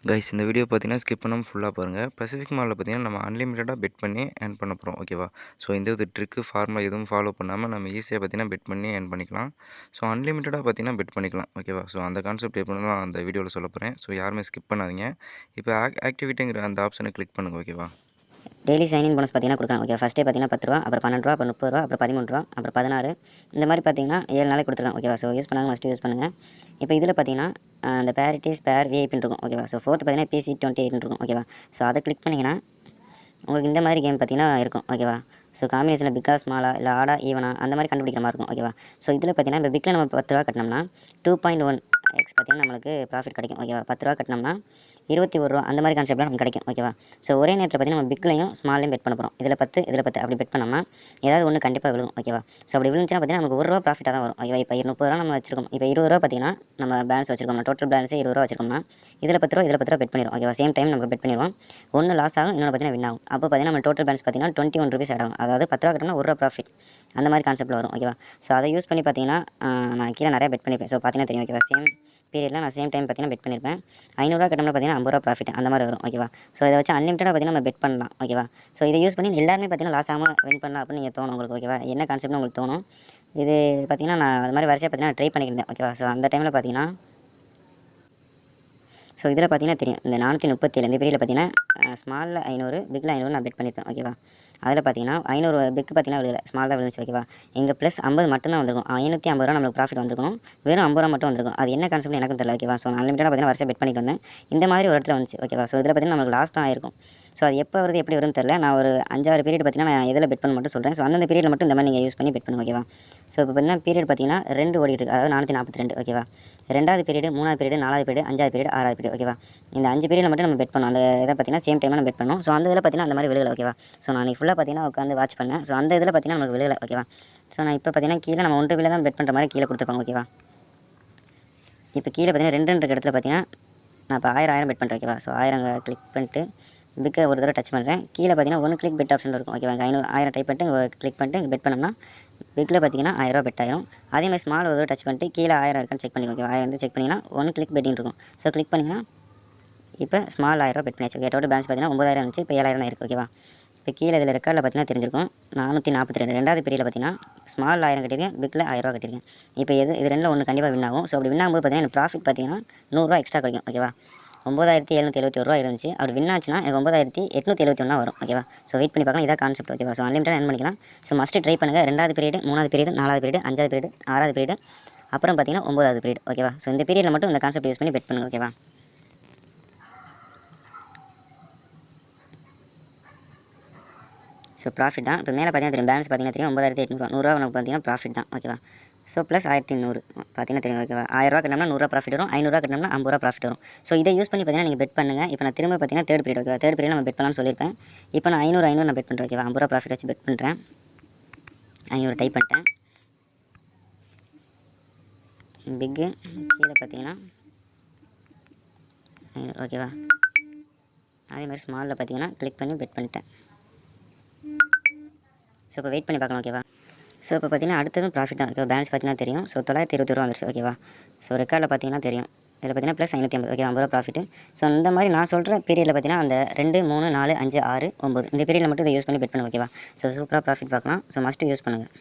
Guys இந்த video பார்த்தீங்கன்னா skip பண்ணாமல் ஃபுல்லாக பாருங்கள். பசிபிக் மாலில் பார்த்தீங்கன்னா நம்ம அன்லிமிட்டடாக பெட் பண்ணி ஏர்ன் பண்ண போகிறோம். ஓகேவா? ஸோ எந்த ஒரு ட்ரிக்கு ஃபார்முலா எதுவும் ஃபாலோ பண்ணாமல் நம்ம ஈஸியாக பார்த்தீங்கன்னா பெட் பண்ணி ஏர்ன் பண்ணிக்கலாம். ஸோ அன்லிமிட்டடாக பார்த்தீங்கன்னா பெட் பண்ணிக்கலாம். ஓகேவா? ஸோ அந்த கான்செப்ட் எப்படின்னு நான் அந்த வீடியோவில் சொல்ல போகிறேன். ஸோ யாருமே ஸ்கிப் பண்ணாதீங்க. இப்போ ஆக்டிவிட்டிங்கிற அந்த ஆப்ஷனை கிளிக் பண்ணுங்கள். ஓகேவா? டெய்லி சைன்இன் போனஸ் பார்த்தீங்கன்னா கொடுக்குறாங்க. ஓகே, ஃபஸ்ட்டே பார்த்தீங்கன்னா 10 ரூபா, அப்புறம் 12 ரூபா, அப்புறம் 30 ரூபா, அப்புறம் 13 ரூபா, அப்புறம் 16 இந்த மாதிரி பார்த்தீங்கன்னா 7 நாளைக்கு கொடுத்துருக்காங்க. ஓகேவா? ஸோ யூஸ் பண்ணாங்க, மஸ்ட் யூஸ் பண்ணுங்கள். இப்போ இதில் பார்த்தீங்கன்னா அந்த பேரிட்டிஸ் பேர் விஐபின்னு இருக்கும். ஓகேவா? ஸோ ஃபோர்த்து பார்த்தீங்கன்னா PC28 இருக்கும். ஓகேவா? ஸோ அதை கிளிக் பண்ணிங்கன்னா உங்களுக்கு இந்த மாதிரி கேம் பார்த்தீங்கன்னா இருக்கும். ஓகேவா? ஸோ காம்பினேஷனில் பிக்கா ஸ்மாலா இல்லை ஆடா ஈவனா அந்த மாதிரி கண்டுபிடிக்கிற மாதிரி இருக்கும். ஓகேவா? ஸோ இதில் பார்த்தீங்கன்னா இப்போ பிக்கில் நம்ம 10 ரூபா கட்டினோம்னா 2.1 எக்ஸ் பார்த்தீங்கன்னா நம்மளுக்கு ப்ராஃபிட் கிடைக்கும். ஓகேவா? 10 ரூபா கட்டினோம்னா 21 ரூபா அந்த மாதிரி கான்செப்ட்டில் நமக்கு கிடைக்கும். ஓகேவா? ஸோ ஒரே நேரத்தில் பார்த்தீங்கன்னா நம்ம பிக்லையும் ஸ்மால்லையும் பெட் பண்ண போகிறோம். இதில் 10 அப்படி பெட் பண்ணோம்னா ஏதாவது ஒன்று கண்டிப்பாக விழுகும். ஓகேவா? ஸோ அப்படி விழுந்துச்சுன்னா பார்த்தீங்கன்னா நமக்கு 1 ரூபா ப்ராஃபிட்டாக தான் வரும். ஓகேவா? இப்போ 30 ரூபா நம்ம வச்சிருக்கோம். இப்போ 20 ரூபா பார்த்தீங்கன்னா நம்ம பேலன்ஸ் வச்சிருக்கோம். டோட்டல் பேலன்ஸே 20 ரூபா வச்சிருக்கோம்னா இதில் 10 ரூபா, இதில் 10 ரூபா பெட் பண்ணிடுவோம். ஓகேவா? சேம் டைம் நமக்கு பெட் பண்ணிடுவோம். ஒன்று லாஸ் ஆகும், இன்னொன்று பார்த்தீங்கன்னா வின் ஆகும். அப்போ பார்த்தீங்கன்னா நம்ம டோட்டல் பேலன்ஸ் பார்த்தீங்கன்னா 21 ருபீஸ் ஆட் ஆகும். அதாவது 10 ரூபா கட்டினா 1 ரூபா ப்ராஃபிட் அந்த மாதிரி கான்செப்ட்டில் வரும். ஓகேவா? ஸோ அதை யூஸ் பண்ணி பார்த்தீங்கன்னா நான் கீழே நிறைய பெட் பண்ணியிருப்பேன். ஸோ பார்த்தீங்கன்னா தெரியும். ஓகேவா? சேம் பீரியடில் நான் சேம் டைம் பார்த்தீங்கன்னா பெட் பண்ணியிருப்பேன். 500 ரூபா கட்டினா பார்த்தீங்கன்னா 50 ரூபா ப்ராஃபிட் அந்த மாதிரி வரும். ஓகேவா? ஸோ இதை வச்சு அன்லிமிட்டடாக பார்த்தீங்கன்னா நம்ம பெட் பண்ணலாம். ஓகேவா? ஸோ இதை யூஸ் பண்ணி எல்லாருமே பார்த்தீங்கன்னா லாஸ் ஆகாமல் வின் பண்ணலாம் அப்படின்னு நீங்கள் தோணும் உங்களுக்கு. ஓகேவா? என்ன கான்செப்ட்னு உங்களுக்கு தோணும். இது பார்த்தீங்கன்னா நான் அது மாதிரி வரிசையாக பார்த்தீங்கன்னா ட்ரை பண்ணியிருந்தேன். ஓகேவா? ஸோ அந்த டைமில் பார்த்தீங்கன்னா ஸோ இதில் பார்த்தீங்கன்னா தெரியும். இந்த 437 இந்த பீரியடில் பார்த்தீங்கன்னா ஸ்மாலில் 500, பிக்கில் 500 நான் பெட் பண்ணியிருப்பேன். ஓகேவா? அதில் பார்த்தீங்கன்னா 500 பிக்கு பார்த்தீங்கன்னா விழுகல, ஸ்மால் தான் விழுந்துச்சு. ஓகேவா? இங்கே ப்ளஸ் 50 மட்டும் தான் வந்திருக்கும். 550 ரூபா நம்மளுக்கு ப்ராஃபிட் வந்திருக்கணும். வெறும் 50 ரூபா மட்டும் வந்திருக்கும். அது என்ன கான்செப்ட் எனக்கும் தெரியல. ஓகேவா? ஸோ நான் அன்லிமிட்டடாக பார்த்தீங்கன்னா வரிசை பெட் பண்ணிட்டு வந்தேன். இந்த மாதிரி ஒரு இடத்துல வந்துச்சு. ஓகேவா? ஸோ இதில் பார்த்தீங்கன்னா நமக்கு லாஸ் தான் ஆயிருக்கும். ஸோ அது எப்போ வருது எப்படி வரும்னு தெரியல. நான் ஒரு 5-6 பீரியட் பார்த்தீங்கன்னா நான் எதில் பெட் பண்ண மட்டும் சொல்கிறேன். ஸோ அந்தந்த பீரியடில் மட்டும் இந்த மாதிரி நீங்கள் யூஸ் பண்ணி பெட் பண்ணுங்க. ஓகேவா? ஸோ இப்போ பார்த்தீங்கன்னா பீரியட் பார்த்தீங்கன்னா 2 ஓடிட்டு இருக்கு. அதாவது 442. ஓகேவா? 2வது பீரியட், 3வது பீரியட், 4வது பீரியட், 5வது பீரியட், 6வது பீரியட். ஓகேவா? இந்த 5 பீரியடில் மட்டும் நம்ம பெட் பண்ணோம். அந்த இதை பார்த்தீங்கன்னா சேம் டைமில் நம்ம பெட் பண்ணோம். ஸோ அந்த இதில் பார்த்தீங்கன்னா அந்த மாதிரி விழுகல. ஓகேவா? ஸோ நான் நீ ஃபுல்லாக பார்த்தீங்கன்னா உட்காந்து வாட்ச் பண்ணேன். ஸோ அந்த இதில் பார்த்தீங்கன்னா நமக்கு விழுகல. ஓகேவா? ஸோ நான் இப்போ பார்த்தீங்கன்னா கீழே நம்ம 1 ரூபாயில தான் பெட் பண்ணுற மாதிரி கீழே கொடுத்துருப்பாங்க. ஓகேவா? இப்போ கீழே பார்த்தீங்கன்னா 2 இடத்துல பார்த்தீங்கன்னா நான் இப்போ 1000 பெட் பண்ணுறேன். ஓகேவா? ஸோ 1000 கிளிக் பண்ணிட்டு பிக்கை ஒரு தடவை டச் பண்ணுறேன். கீழே பார்த்தீங்கன்னா 1 கிளிக் பெட் ஆப்ஷன் இருக்கும். ஓகேவா? 1000 டைப் பண்ணிட்டு இங்கே கிளிக் பண்ணிட்டு இங்கே பெட் பண்ணோம்னா பிக்கில் பார்த்தீங்கன்னா 1000 பெட் ஆயிரும். அதே மாதிரி ஸ்மால் ஒரு தடவை டச் பண்ணிட்டு கீழே 1000 இருக்கான்னு செக் பண்ணி. ஓகேவா? 1000 செக் பண்ணிங்கன்னா 1 கிளிக் பெட்டிங் இருக்கும். ஸோ கிளிக் பண்ணிங்கன்னா இப்போ ஸ்மால் 1000 பெட் பண்ணியாச்சு. ஓகே, டோட்டல் பேலன்ஸ் பார்த்தீங்கன்னா 9000 இருந்துச்சு. இப்போ 7000 தான் இருக்குது. ஓகேவா? இப்போ கீழே இதில் ரெக்கார்டில் பார்த்தீங்கன்னா தெரிஞ்சிருக்கும் 442. 2வது பீரியடில் பார்த்தீங்கன்னா ஸ்மால் 1000 கட்டியிருக்கேன், பிக்கில் 1000 ரூபா கட்டியிருக்கேன். இப்போ இது ரெண்டில் ஒன்று கண்டிப்பாக வின் ஆகும். ஸோ அப்படி வின் ஆகும்போது பார்த்தீங்கன்னா எனக்கு ப்ராஃபிட் பார்த்தீங்கன்னா 100 ரூபா எக்ஸ்ட்ரா கிடைக்கும். ஓகேவா? 9771 ரூபா இருந்துச்சு. அப்படி வின் ஆச்சுன்னா எனக்கு 9871 வரும். ஓகேவா? ஸோ வெயிட் பண்ணி பார்க்கலாம். இதான் கான்செப்ட். ஓகேவா? ஸோ அன்லிமிட்டட் earn பண்ணிக்கலாம். ஸோ மஸ்ட் ட்ரை பண்ணுங்கள். 2வது பீரியட், 3வது பீரியட், 4வது பீரியட், 5வது பீரியட், 6வது பீரியட், அப்புறம் பார்த்தீங்கன்னா 9வது பீரியட். ஓகேவா? ஸோ இந்த பீரியடில் மட்டும் இந்த கான்செப்ட் யூஸ் பண்ணி பெட் பண்ணுங்கள். ஓகேவா? ஸோ ப்ராஃபிட் தான். இப்போ மேலே பார்த்தீங்கன்னா தெரியும், பேலன்ஸ் பார்த்தீங்கன்னா தெரியும் 9800 100 ரூபா நமக்கு பார்த்தீங்கன்னா ப்ராஃபிட் தான். ஓகேவா? ஸோ ப்ளஸ் 1100 பார்த்தீங்கன்னா தெரியும். ஓகேவா? 1000 ரூபா கட்டினோம்னா 100 ரூபா ப்ராஃபிட் வரும். 500 ரூபா கட்டினோம்னா 50 ரூபா ப்ராஃபிட் வரும். ஸோ இதை யூஸ் பண்ணி பார்த்தீங்கன்னா நீங்கள் பெட் பண்ணுங்கள். இப்போ நான் திரும்ப பார்த்தீங்கன்னா தேர்ட் பீரியட். ஓகேவா? தேர்ட் பீரியட் நம்ம பெட் பண்ணலாம்னு சொல்லியிருப்பேன். இப்போ நான் 500 நான் பெட் பண்ணுறேன். ஓகேவா? 50 ரூபா ப்ராஃபிட் வச்சு பெட் பண்ணுறேன். 500 டைப் பண்ணிட்டேன். பிக்கு கீழே பார்த்தீங்கன்னா 500. ஓகேவா? அதே மாதிரி ஸ்மாலில் பார்த்தீங்கன்னா கிளிக் பண்ணி பெட் பண்ணிட்டேன். ஸோ இப்போ வெயிட் பண்ணி பார்க்கலாம். ஓகேவா? ஸோ இப்போ பார்த்தீங்கன்னா அடுத்ததும் ப்ராஃபிட் தான். ஓகே, பேலன்ஸ் பார்த்தீங்கன்னா தெரியும். ஸோ 920 ரூபா வந்துருச்சு. ஓகேவா? ஸோ ரெக்கார்டில் பார்த்தீங்கன்னா தெரியும். இதில் பார்த்தீங்கன்னா ப்ளஸ் 550. ஓகே, 50 ரூபா ப்ராஃபிட். ஸோ இந்த மாதிரி நான் சொல்கிற பீரியடில் பார்த்தீங்கன்னா அந்த 2, 3, 4, 5, 6, 9 இந்த பீரியடில் மட்டும் இதை யூஸ் பண்ணி பெட் பண்ணுங்க. ஓகேவா? ஸோ சூப்பராக ப்ராஃபிட் பார்க்கலாம். ஸோ மஸ்ட்டு யூஸ் பண்ணுங்கள்.